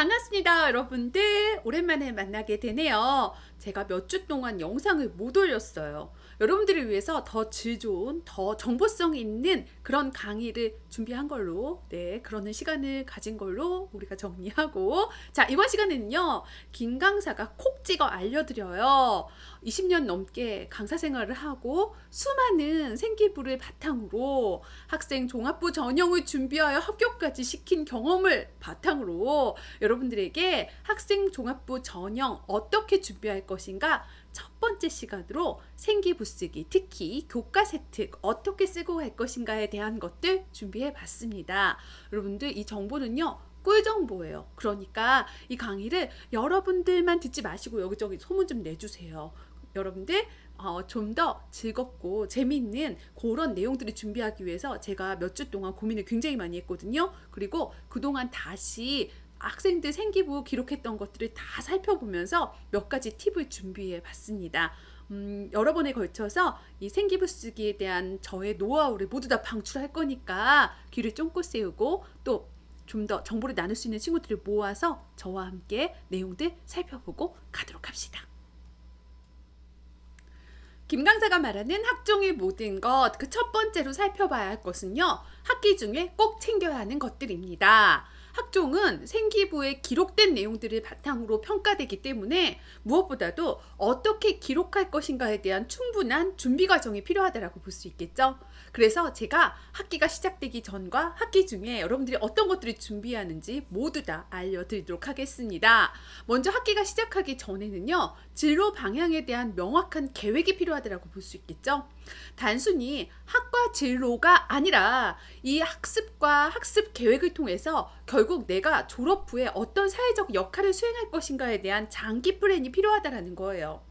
반갑습니다, 여러분들. 오랜만에 만나게 되네요. 제가 몇 주 동안 영상을 못 올렸어요. 여러분들을 위해서 더 질 좋은, 더 정보성 있는 그런 강의를 준비한 걸로, 그러는 시간을 가진 걸로 우리가 정리하고, 자, 이번 시간에는요, 김 강사가 콕 찍어 알려드려요. 20년 넘게 강사 생활을 하고 수많은 생기부를 바탕으로 학생 종합부 전형을 준비하여 합격까지 시킨 경험을 바탕으로 여러분들에게 학생 종합부 전형 어떻게 준비할 것인가 첫 번째 시간으로 생기부 쓰기, 특히 교과 세특 어떻게 쓰고 갈 것인가에 대한 것들 준비해 봤습니다. 여러분들 이 정보는요, 꿀정보예요. 그러니까 이 강의를 여러분들만 듣지 마시고 여기저기 소문 좀 내주세요. 여러분들 좀 더 즐겁고 재미있는 그런 내용들을 준비하기 위해서 제가 몇 주 동안 고민을 굉장히 많이 했거든요. 그리고 그동안 다시 학생들 생기부 기록했던 것들을 다 살펴보면서 몇 가지 팁을 준비해 봤습니다. 여러 번에 걸쳐서 이 생기부 쓰기에 대한 저의 노하우를 모두 다 방출할 거니까 귀를 쫑긋 세우고 또 좀 더 정보를 나눌 수 있는 친구들을 모아서 저와 함께 내용들 살펴보고 가도록 합시다. 김 강사가 말하는 학종의 모든 것, 그 첫 번째로 살펴봐야 할 것은요, 학기 중에 꼭 챙겨야 하는 것들입니다. 학종은 생기부에 기록된 내용들을 바탕으로 평가되기 때문에 무엇보다도 어떻게 기록할 것인가에 대한 충분한 준비 과정이 필요하다고 볼 수 있겠죠. 그래서 제가 학기가 시작되기 전과 학기 중에 여러분들이 어떤 것들을 준비하는지 모두 다 알려드리도록 하겠습니다. 먼저 학기가 시작하기 전에는요, 진로 방향에 대한 명확한 계획이 필요하다고 볼 수 있겠죠. 단순히 학과 진로가 아니라 이 학습과 학습 계획을 통해서 결국 내가 졸업 후에 어떤 사회적 역할을 수행할 것인가에 대한 장기 플랜이 필요하다는 거예요.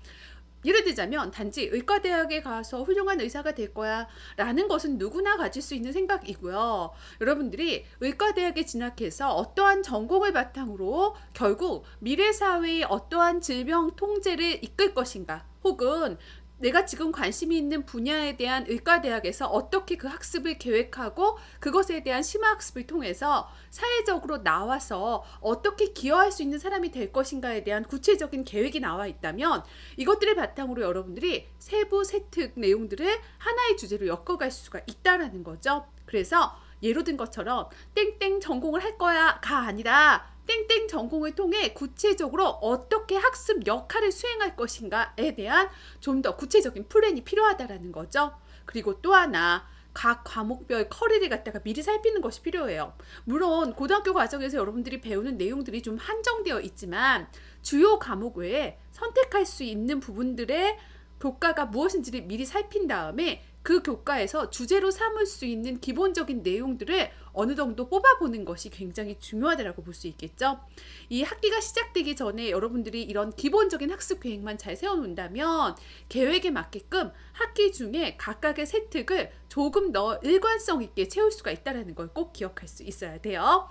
예를 들자면 단지 의과대학에 가서 훌륭한 의사가 될 거야 라는 것은 누구나 가질 수 있는 생각이고요. 여러분들이 의과대학에 진학해서 어떠한 전공을 바탕으로 결국 미래사회의 어떠한 질병 통제를 이끌 것인가, 혹은 내가 지금 관심이 있는 분야에 대한 의과대학에서 어떻게 그 학습을 계획하고 그것에 대한 심화학습을 통해서 사회적으로 나와서 어떻게 기여할 수 있는 사람이 될 것인가에 대한 구체적인 계획이 나와 있다면 이것들을 바탕으로 여러분들이 세부 세특 내용들을 하나의 주제로 엮어갈 수가 있다는 거죠. 그래서 예로 든 것처럼 땡땡 전공을 할 거야가 아니라 땡땡 전공을 통해 구체적으로 어떻게 학습 역할을 수행할 것인가에 대한 좀 더 구체적인 플랜이 필요하다는 거죠. 그리고 또 하나, 각 과목별 커리를 갖다가 미리 살피는 것이 필요해요. 물론 고등학교 과정에서 여러분들이 배우는 내용들이 좀 한정되어 있지만 주요 과목 외에 선택할 수 있는 부분들의 교과가 무엇인지를 미리 살핀 다음에 그 교과에서 주제로 삼을 수 있는 기본적인 내용들을 어느 정도 뽑아보는 것이 굉장히 중요하다고 볼 수 있겠죠. 이 학기가 시작되기 전에 여러분들이 이런 기본적인 학습 계획만 잘 세워놓는다면 계획에 맞게끔 학기 중에 각각의 세특을 조금 더 일관성 있게 채울 수가 있다는 걸 꼭 기억할 수 있어야 돼요.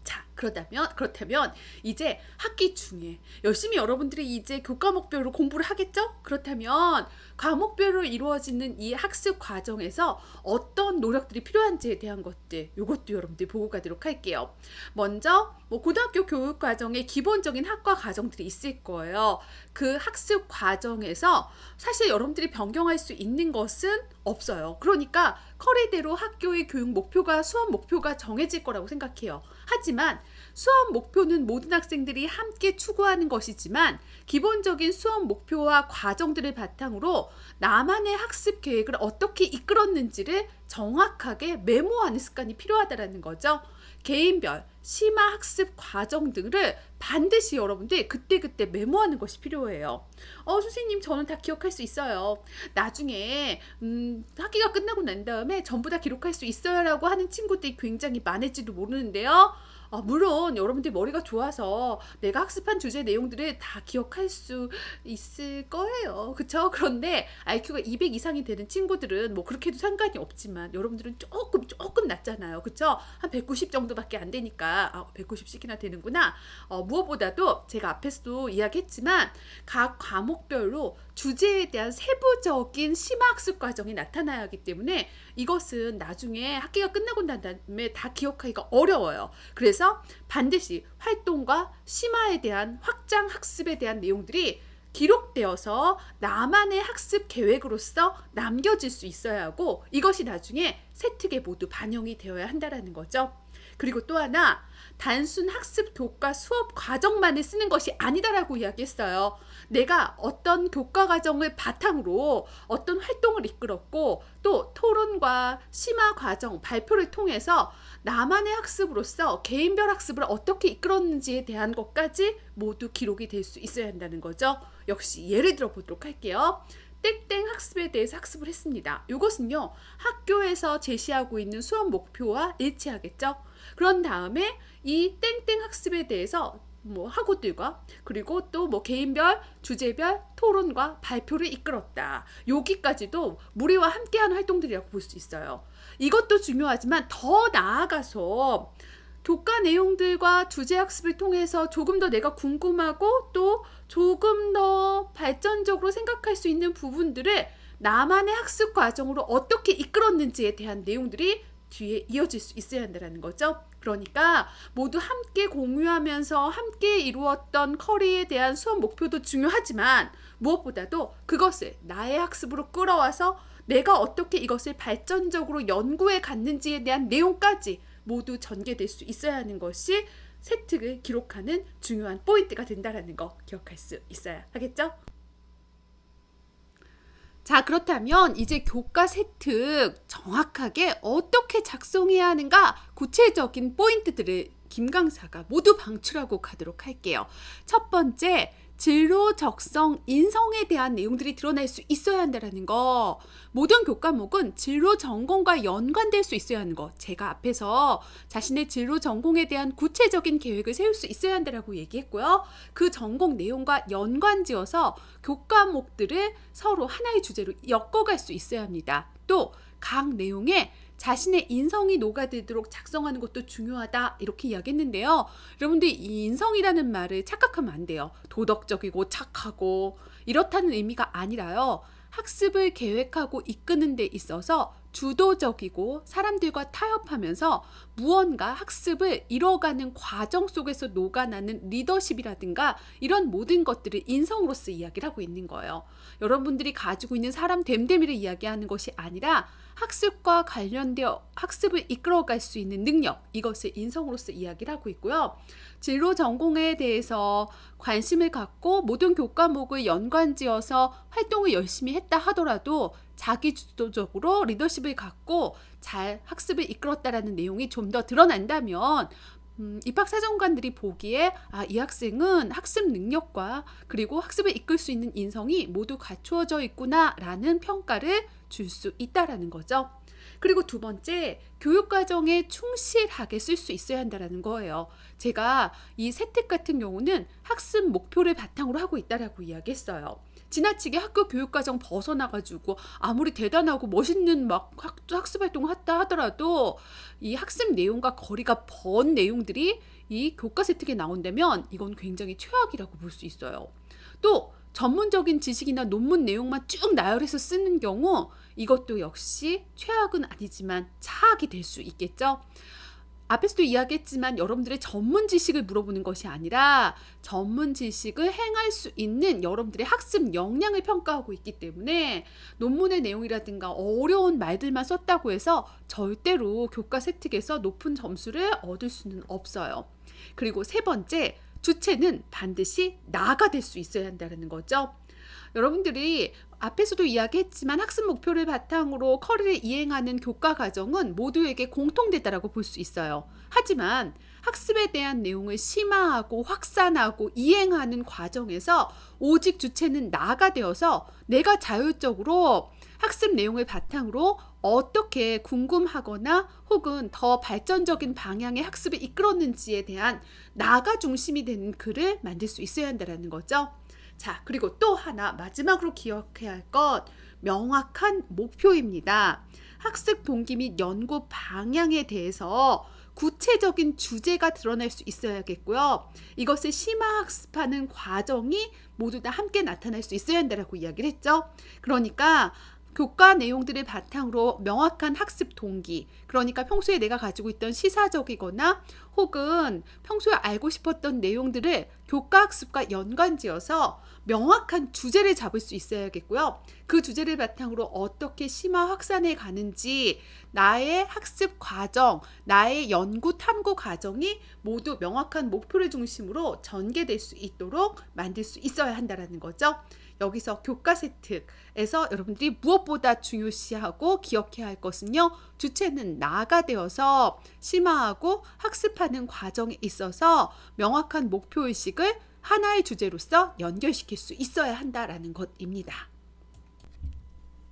자, 그렇다면 이제 학기 중에 열심히 여러분들이 이제 교과목별로 공부를 하겠죠? 그렇다면 과목별로 이루어지는 이 학습 과정에서 어떤 노력들이 필요한지에 대한 것들, 이것도 여러분들 보고 가도록 할게요. 먼저 고등학교 교육 과정에 기본적인 학과 과정들이 있을 거예요. 그 학습 과정에서 사실 여러분들이 변경할 수 있는 것은 없어요. 그러니까 커리대로 학교의 교육 목표가, 수업 목표가 정해질 거라고 생각해요. 하지만 수업 목표는 모든 학생들이 함께 추구하는 것이지만 기본적인 수업 목표와 과정들을 바탕으로 나만의 학습 계획을 어떻게 이끌었는지를 정확하게 메모하는 습관이 필요하다는 거죠. 개인별 심화 학습 과정 등을 반드시 여러분들 그때그때 메모하는 것이 필요해요. 선생님, 저는 다 기억할 수 있어요. 나중에 학기가 끝나고 난 다음에 전부 다 기록할 수 있어요 라고 하는 친구들이 굉장히 많을지도 모르는데요. 물론 여러분들 머리가 좋아서 내가 학습한 주제 내용들을 다 기억할 수 있을 거예요. 그쵸? 그런데 IQ가 200 이상이 되는 친구들은 뭐 그렇게 해도 상관이 없지만 여러분들은 조금 낮잖아요. 그쵸? 한 190 정도밖에 안 되니까 190씩이나 되는구나. 무엇보다도 제가 앞에서도 이야기했지만 각 과목별로 주제에 대한 세부적인 심화학습 과정이 나타나야 하기 때문에 이것은 나중에 학기가 끝나고 난 다음에 다 기억하기가 어려워요. 그래서 그래서 반드시 활동과 심화에 대한 확장 학습에 대한 내용들이 기록되어서 나만의 학습 계획으로서 남겨질 수 있어야 하고 이것이 나중에 세특에 모두 반영이 되어야 한다는 거죠. 그리고 또 하나, 단순 학습 교과 수업 과정만을 쓰는 것이 아니다라고 이야기했어요. 내가 어떤 교과 과정을 바탕으로 어떤 활동을 이끌었고 또 토론과 심화 과정, 발표를 통해서 나만의 학습으로서 개인별 학습을 어떻게 이끌었는지에 대한 것까지 모두 기록이 될 수 있어야 한다는 거죠. 역시 예를 들어 보도록 할게요. 땡땡 학습에 대해서 학습을 했습니다. 이것은요, 학교에서 제시하고 있는 수업 목표와 일치하겠죠. 그런 다음에 이 땡땡 학습에 대해서 학우들과 그리고 또 개인별, 주제별 토론과 발표를 이끌었다. 여기까지도 무리와 함께하는 활동들이라고 볼 수 있어요. 이것도 중요하지만 더 나아가서 교과 내용들과 주제 학습을 통해서 조금 더 내가 궁금하고 또 조금 더 발전적으로 생각할 수 있는 부분들을 나만의 학습 과정으로 어떻게 이끌었는지에 대한 내용들이 뒤에 이어질 수 있어야 한다는 거죠. 그러니까 모두 함께 공유하면서 함께 이루었던 커리에 대한 수업 목표도 중요하지만 무엇보다도 그것을 나의 학습으로 끌어와서 내가 어떻게 이것을 발전적으로 연구해 갔는지에 대한 내용까지 모두 전개될 수 있어야 하는 것이 세특을 기록하는 중요한 포인트가 된다는 거 기억할 수 있어야 하겠죠? 자, 그렇다면 이제 교과 세특 정확하게 어떻게 작성해야 하는가 구체적인 포인트들을 김 강사가 모두 방출하고 가도록 할게요. 첫 번째, 진로 적성 인성에 대한 내용들이 드러날 수 있어야 한다는 거. 모든 교과목은 진로 전공과 연관될 수 있어야 하는 거. 제가 앞에서 자신의 진로 전공에 대한 구체적인 계획을 세울 수 있어야 한다고 얘기했고요. 그 전공 내용과 연관지어서 교과목들을 서로 하나의 주제로 엮어갈 수 있어야 합니다. 또 각 내용에 자신의 인성이 녹아들도록 작성하는 것도 중요하다 이렇게 이야기했는데요. 여러분들 이 인성이라는 말을 착각하면 안 돼요. 도덕적이고 착하고 이렇다는 의미가 아니라요. 학습을 계획하고 이끄는 데 있어서 주도적이고 사람들과 타협하면서 무언가 학습을 이뤄가는 과정 속에서 녹아나는 리더십이라든가 이런 모든 것들을 인성으로서 이야기를 하고 있는 거예요. 여러분들이 가지고 있는 사람 됨됨이를 이야기하는 것이 아니라 학습과 관련되어 학습을 이끌어갈 수 있는 능력, 이것을 인성으로서 이야기를 하고 있고요. 진로 전공에 대해서 관심을 갖고 모든 교과목을 연관지어서 활동을 열심히 했다 하더라도 자기 주도적으로 리더십을 갖고 잘 학습을 이끌었다라는 내용이 좀 더 드러난다면 입학사정관들이 보기에 이 학생은 학습 능력과 그리고 학습을 이끌 수 있는 인성이 모두 갖추어져 있구나라는 평가를 줄 수 있다라는 거죠. 그리고 두 번째, 교육과정에 충실하게 쓸 수 있어야 한다는 거예요. 제가 이 세특 같은 경우는 학습 목표를 바탕으로 하고 있다라고 이야기했어요. 지나치게 학교 교육과정 벗어나가지고 아무리 대단하고 멋있는 막 학습 활동을 했다 하더라도 이 학습 내용과 거리가 먼 내용들이 이 교과 세특에 나온다면 이건 굉장히 최악이라고 볼 수 있어요. 또 전문적인 지식이나 논문 내용만 쭉 나열해서 쓰는 경우 이것도 역시 최악은 아니지만 차악이 될 수 있겠죠. 앞에서도 이야기했지만 여러분들의 전문 지식을 물어보는 것이 아니라 전문 지식을 행할 수 있는 여러분들의 학습 역량을 평가하고 있기 때문에 논문의 내용이라든가 어려운 말들만 썼다고 해서 절대로 교과 세특에서 높은 점수를 얻을 수는 없어요. 그리고 세 번째, 주체는 반드시 나가 될 수 있어야 한다는 거죠. 여러분들이 앞에서도 이야기했지만 학습 목표를 바탕으로 커리를 이행하는 교과 과정은 모두에게 공통되다라고 볼 수 있어요. 하지만 학습에 대한 내용을 심화하고 확산하고 이행하는 과정에서 오직 주체는 나가 되어서 내가 자율적으로 학습 내용을 바탕으로 어떻게 궁금하거나 혹은 더 발전적인 방향의 학습을 이끌었는지에 대한 나가 중심이 되는 글을 만들 수 있어야 한다는 거죠. 자, 그리고 또 하나 마지막으로 기억해야 할 것, 명확한 목표입니다. 학습 동기 및 연구 방향에 대해서 구체적인 주제가 드러날 수 있어야겠고요. 이것을 심화학습하는 과정이 모두 다 함께 나타날 수 있어야 한다고 이야기를 했죠. 그러니까 교과 내용들을 바탕으로 명확한 학습 동기, 그러니까 평소에 내가 가지고 있던 시사적이거나 혹은 평소에 알고 싶었던 내용들을 교과 학습과 연관지어서 명확한 주제를 잡을 수 있어야겠고요. 그 주제를 바탕으로 어떻게 심화 확산해 가는지 나의 학습 과정, 나의 연구 탐구 과정이 모두 명확한 목표를 중심으로 전개될 수 있도록 만들 수 있어야 한다는 거죠. 여기서 교과 세특에서 여러분들이 무엇보다 중요시하고 기억해야 할 것은요. 주체는 나가 되어서 심화하고 학습하는 과정에 있어서 명확한 목표의식을 하나의 주제로서 연결시킬 수 있어야 한다라는 것입니다.